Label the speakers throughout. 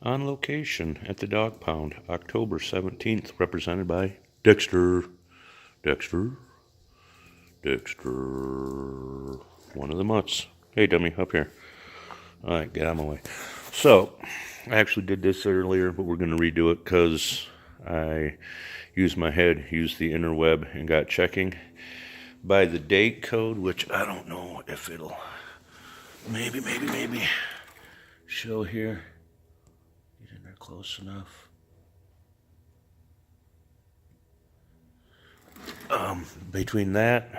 Speaker 1: On location at the Dog Pound, October 17th, represented by Dexter. Dexter. One of the mutts. Hey, dummy, up here. Alright, get out of my way. So, I actually did this earlier, but we're going to redo it because I used my head, used the interweb, and got checking by the date code, which I don't know if it'll maybe show here. Get in there close enough. Between that,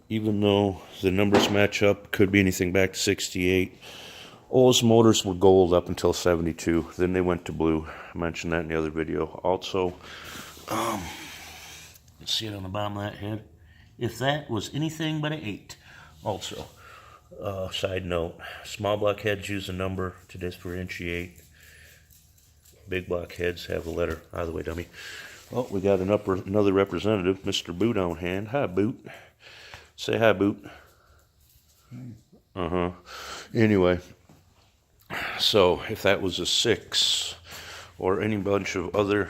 Speaker 1: even though the numbers match up, could be anything back to 68. Olds motors were gold up until 72. Then they went to blue. I mentioned that in the other video. Also, you see it on the bottom of that head? If that was anything but an 8. Also, side note, small block heads use a number to differentiate. Big block heads have a letter. Out of the way, dummy. Well, we got another representative, Mr. Boot on hand. Hi, Boot. Say hi, Boot. Anyway, so if that was a 6 or any bunch of other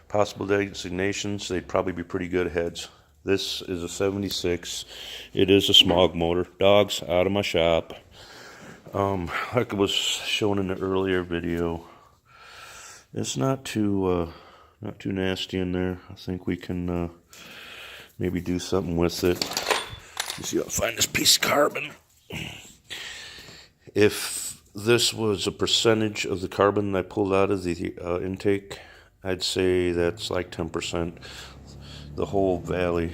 Speaker 1: possible designations, they'd probably be pretty good heads. This is a 76. It is a smog motor. Dogs out of my shop. Like it was shown in the earlier video, it's not too nasty in there. I think we can maybe do something with it. Let's see if I find this piece of carbon. If this was a percentage of the carbon I pulled out of the intake, I'd say that's like 10%. The whole valley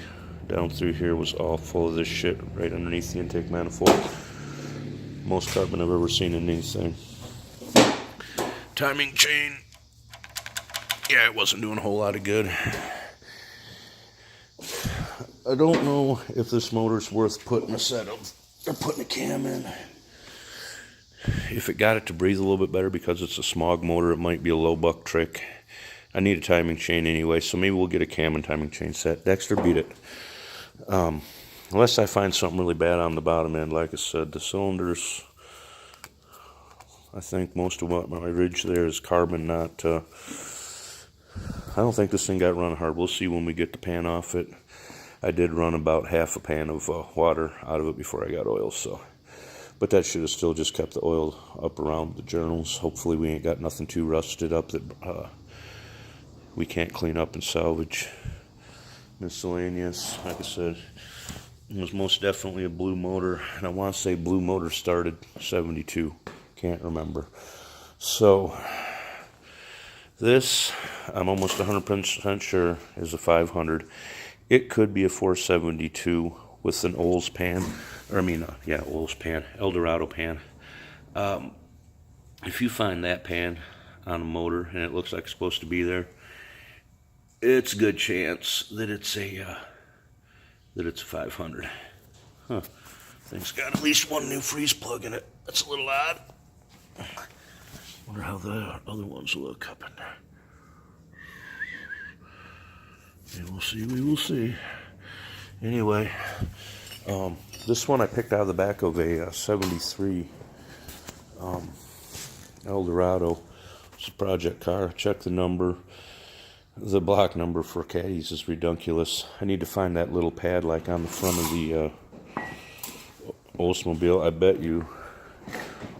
Speaker 1: down through here was all full of this shit right underneath the intake manifold. Most carbon I've ever seen in anything. Timing chain. Yeah, it wasn't doing a whole lot of good. I don't know if this motor's worth putting a set of, or putting a cam in. If it got it to breathe a little bit better because it's a smog motor, it might be a low buck trick. I need a timing chain anyway, so maybe we'll get a cam and timing chain set. Dexter, beat it. Unless I find something really bad on the bottom end. Like I said, the cylinders, I think most of what my ridge there is carbon, not... I don't think this thing got run hard. We'll see when we get the pan off it. I did run about half a pan of water out of it before I got oil, so... But that should have still just kept the oil up around the journals. Hopefully we ain't got nothing too rusted up that we can't clean up and salvage. Miscellaneous, like I said, it was most definitely a blue motor. And I want to say blue motor started 72. Can't remember. So, this, I'm almost 100% sure, is a 500. It could be a 472 with an Olds pan. Olds pan, Eldorado pan. If you find that pan on a motor and it looks like it's supposed to be there, it's a good chance that it's a 500. Huh? Thing's got at least one new freeze plug in it. That's a little odd. Wonder how the other ones look up in there. Yeah, we'll see. We will see. Anyway. This one I picked out of the back of a 73 Eldorado. It's a project car. Check the number. The block number for caddies is redunculous. I need to find that little pad like on the front of the Oldsmobile. I bet you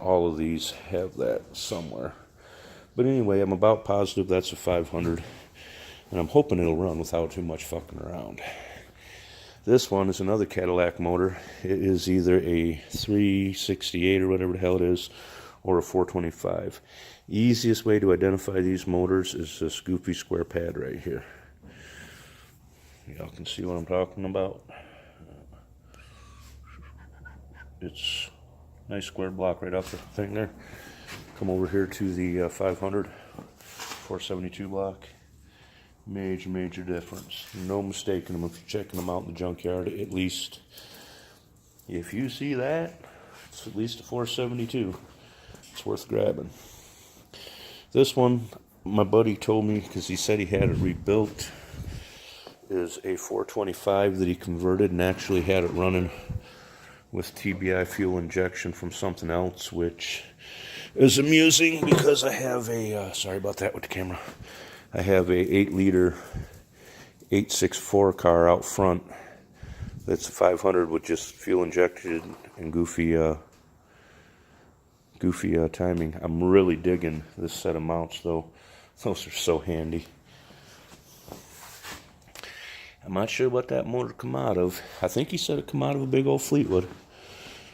Speaker 1: all of these have that somewhere. But anyway, I'm about positive that's a 500. And I'm hoping it'll run without too much fucking around. This one is another Cadillac motor. It is either a 368 or whatever the hell it is, or a 425. Easiest way to identify these motors is this goofy square pad right here. Y'all can see what I'm talking about. It's a nice square block right off the thing there. Come over here to the 500, 472 block. Major difference. No mistaking them if you're checking them out in the junkyard. At least, if you see that, it's at least a 472. It's worth grabbing. This one, my buddy told me, because he said he had it rebuilt, is a 425 that he converted and actually had it running with TBI fuel injection from something else, which is amusing because I have a, sorry about that with the camera, I have a 8-liter 864 car out front that's a 500 with just fuel injected and goofy timing. I'm really digging this set of mounts though. Those are so handy. I'm not sure what that motor come out of. I think he said it come out of a big old Fleetwood.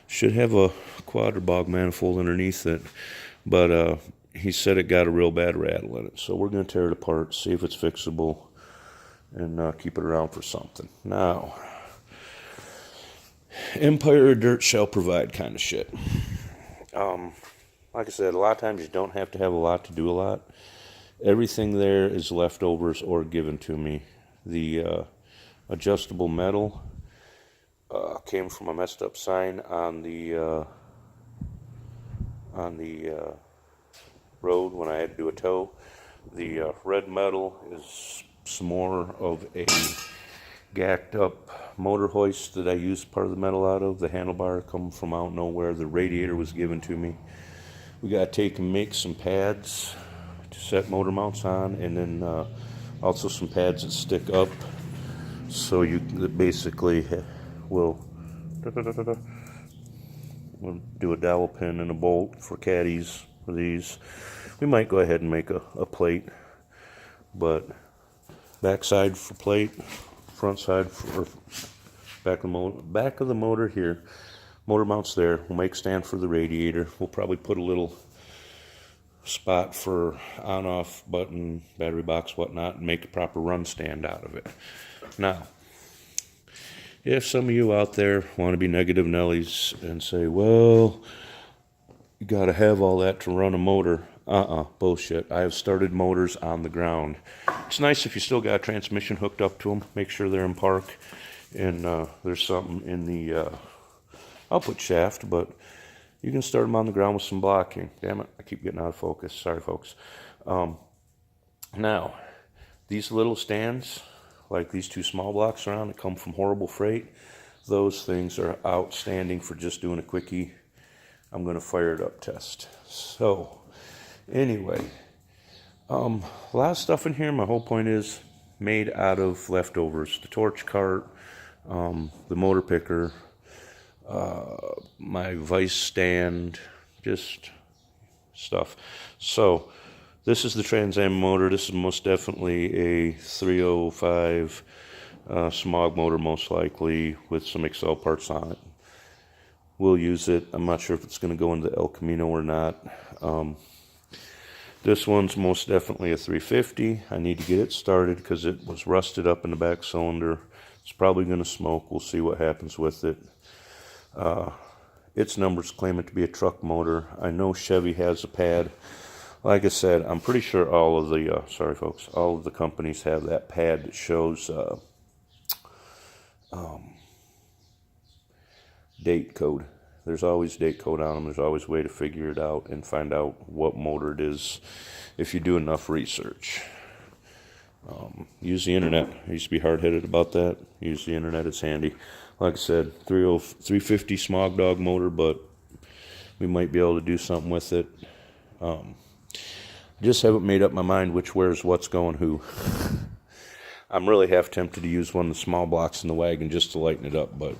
Speaker 1: Should have a Quadrabog manifold underneath it, but he said it got a real bad rattle in it. So we're going to tear it apart, see if it's fixable, and keep it around for something. Now, Empire Dirt Shall Provide kind of shit. Like I said, a lot of times you don't have to have a lot to do a lot. Everything there is leftovers or given to me. The adjustable metal came from a messed up sign on the road when I had to do a tow. The red metal is some more of a gacked up motor hoist that I used part of the metal out of. The handlebar come from out nowhere. The radiator was given to me. We got to take and make some pads to set motor mounts on, and then also some pads that stick up, so you basically will we'll do a dowel pin and a bolt for caddies for these. We might go ahead and make a plate, but backside for plate, front side for back of the motor here. Motor mounts there. We'll make stand for the radiator. We'll probably put a little spot for on-off button, battery box, whatnot, and make a proper run stand out of it. Now, if some of you out there want to be negative Nellies and say, well, you got to have all that to run a motor. Bullshit. I have started motors on the ground. It's nice if you still got a transmission hooked up to them. Make sure they're in park and there's something in the output shaft, but you can start them on the ground with some blocking. Damn it, I keep getting out of focus. Sorry, folks. Now, these little stands, like these two small blocks around that come from Horrible Freight, those things are outstanding for just doing a quickie. I'm going to fire it up test. So, anyway, a lot of stuff in here. My whole point is made out of leftovers. The torch cart, the motor picker, my vice stand, just stuff. So this is the Trans Am motor. This is most definitely a 305 smog motor, most likely, with some Excel parts on it. We'll use it. I'm not sure if it's going to go into El Camino or not. This one's most definitely a 350. I need to get it started because it was rusted up in the back cylinder. It's probably going to smoke. We'll see what happens with it. Its numbers claim it to be a truck motor. I know Chevy has a pad. Like I said, I'm pretty sure all of the, sorry folks, all of the companies have that pad that shows date code. There's always date code on them. There's always a way to figure it out and find out what motor it is if you do enough research. Use the internet. I used to be hard-headed about that. Use the internet. It's handy. Like I said, 350 Smog Dog motor, but we might be able to do something with it. Just haven't made up my mind which where's what's going who. I'm really half tempted to use one of the small blocks in the wagon just to lighten it up, but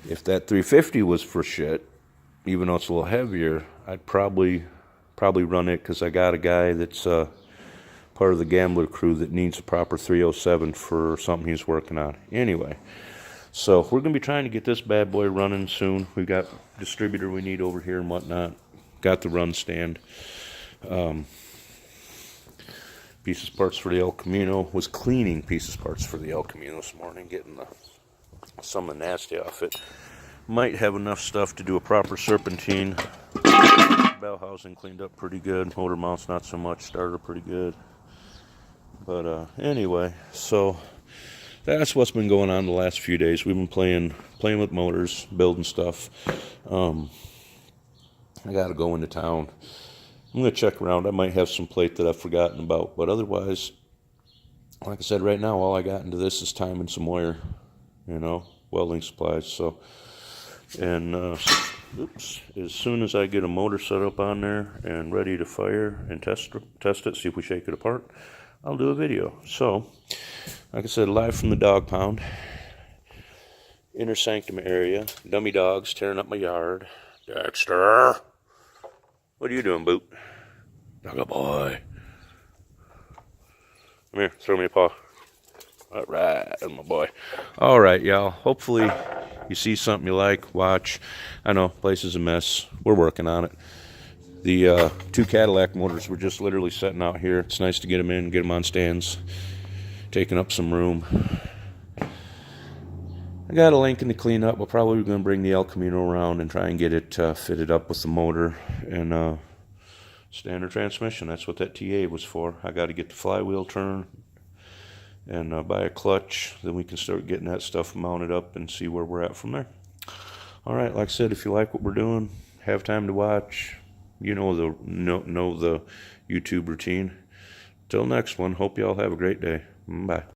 Speaker 1: if that 350 was for shit, even though it's a little heavier, I'd probably run it because I got a guy that's part of the Gambler crew that needs a proper 307 for something he's working on. Anyway, so we're going to be trying to get this bad boy running soon. We've got distributor we need over here and whatnot. Got the run stand. Pieces parts for the El Camino. Was cleaning pieces parts for the El Camino this morning, getting some of the nasty off it. Might have enough stuff to do a proper serpentine. Bell housing cleaned up pretty good. Motor mounts not so much. Starter pretty good. But anyway, so that's what's been going on the last few days. We've been playing with motors, building stuff. I got to go into town. I'm going to check around. I might have some plate that I've forgotten about. But otherwise, like I said, right now, all I got into this is time and some wire, welding supplies. So, and oops, as soon as I get a motor set up on there and ready to fire and test it, see if we shake it apart, I'll do a video. So, like I said, live from the dog pound, inner sanctum area, dummy dogs tearing up my yard. Dexter, what are you doing, Boot? Dogga boy. Come here, throw me a paw. All right, that's my boy. All right, y'all. Hopefully you see something you like, watch. I know, place is a mess. We're working on it. The 2 Cadillac motors were just literally sitting out here. It's nice to get them in, get them on stands, taking up some room. I got a Lincoln to clean up. We're probably going to bring the El Camino around and try and get it fitted up with the motor and standard transmission. That's what that TA was for. I got to get the flywheel turned and buy a clutch. Then we can start getting that stuff mounted up and see where we're at from there. All right, like I said, if you like what we're doing, have time to watch. You know the YouTube routine. Till next one, hope y'all have a great day. Bye.